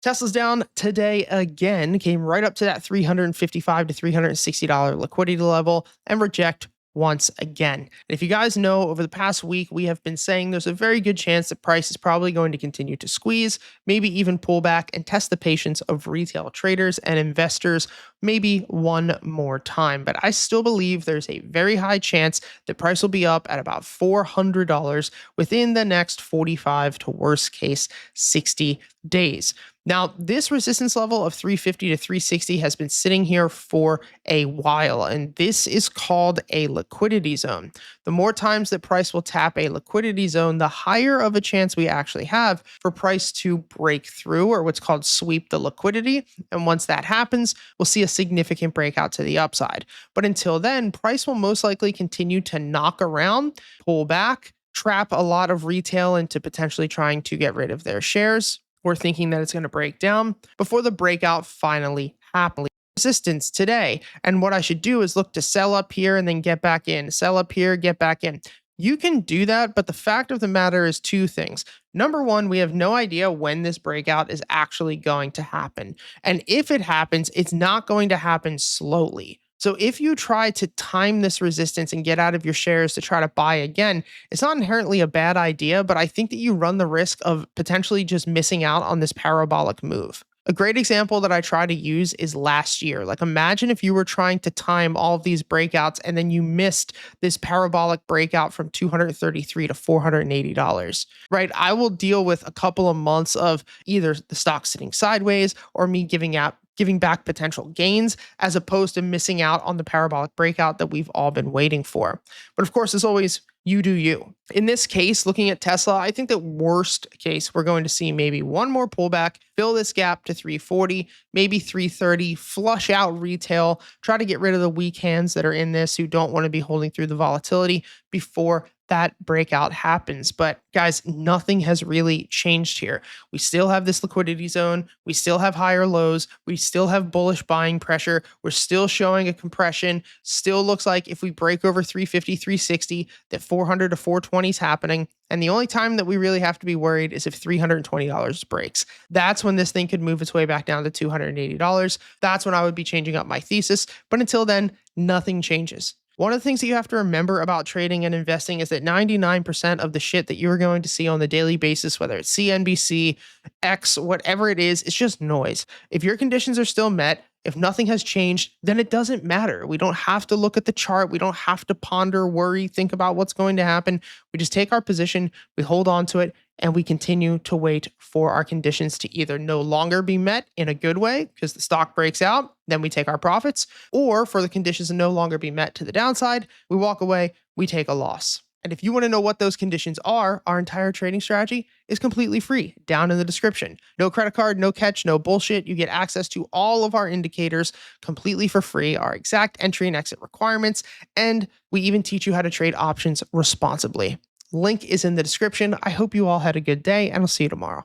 Tesla's down today again, came right up to that $355 to $360 liquidity level and reject once again. And if you guys know, over the past week, we have been saying there's a very good chance the price is probably going to continue to squeeze, maybe even pull back and test the patience of retail traders and investors maybe one more time. But I still believe there's a very high chance the price will be up at about $400 within the next 45 to worst case 60 days. Now, this resistance level of 350 to 360 has been sitting here for a while, and this is called a liquidity zone. The more times that price will tap a liquidity zone, the higher of a chance we actually have for price to break through, or what's called sweep the liquidity. And once that happens, we'll see a significant breakout to the upside. But until then, price will most likely continue to knock around, pull back, trap a lot of retail into potentially trying to get rid of their shares, or thinking that it's going to break down before the breakout finally happens. Resistance today. And what I should do is look to sell up here and then get back in, sell up here, get back in. You can do that, but the fact of the matter is two things. Number one, we have no idea when this breakout is actually going to happen. And if it happens, it's not going to happen slowly. So if you try to time this resistance and get out of your shares to try to buy again, it's not inherently a bad idea, but I think that you run the risk of potentially just missing out on this parabolic move. A great example that I try to use is last year. Like, imagine if you were trying to time all of these breakouts and then you missed this parabolic breakout from $233 to $480, right? I will deal with a couple of months of either the stock sitting sideways or me giving back potential gains, as opposed to missing out on the parabolic breakout that we've all been waiting for. But of course, as always, you do you. In this case, looking at Tesla, I think that worst case, we're going to see maybe one more pullback, fill this gap to 340, maybe 330, flush out retail, try to get rid of the weak hands that are in this who don't want to be holding through the volatility before that breakout happens. But guys, nothing has really changed here. We still have this liquidity zone. We still have higher lows. We still have bullish buying pressure. We're still showing a compression. Still looks like if we break over 350, 360, that 400 to 420 is happening. And the only time that we really have to be worried is if $320 breaks. That's when this thing could move its way back down to $280. That's when I would be changing up my thesis. But until then, nothing changes. One of the things that you have to remember about trading and investing is that 99% of the shit that you're going to see on the daily basis, whether it's CNBC, X, whatever it is, it's just noise. If your conditions are still met, if nothing has changed, then it doesn't matter. We don't have to look at the chart. We don't have to ponder, worry, think about what's going to happen. We just take our position, we hold on to it, and we continue to wait for our conditions to either no longer be met in a good way because the stock breaks out, then we take our profits, or for the conditions to no longer be met to the downside, we walk away, we take a loss. And if you want to know what those conditions are, our entire trading strategy is completely free down in the description. No credit card, no catch, no bullshit. You get access to all of our indicators completely for free, our exact entry and exit requirements, and we even teach you how to trade options responsibly. Link is in the description. I hope you all had a good day, and I'll see you tomorrow.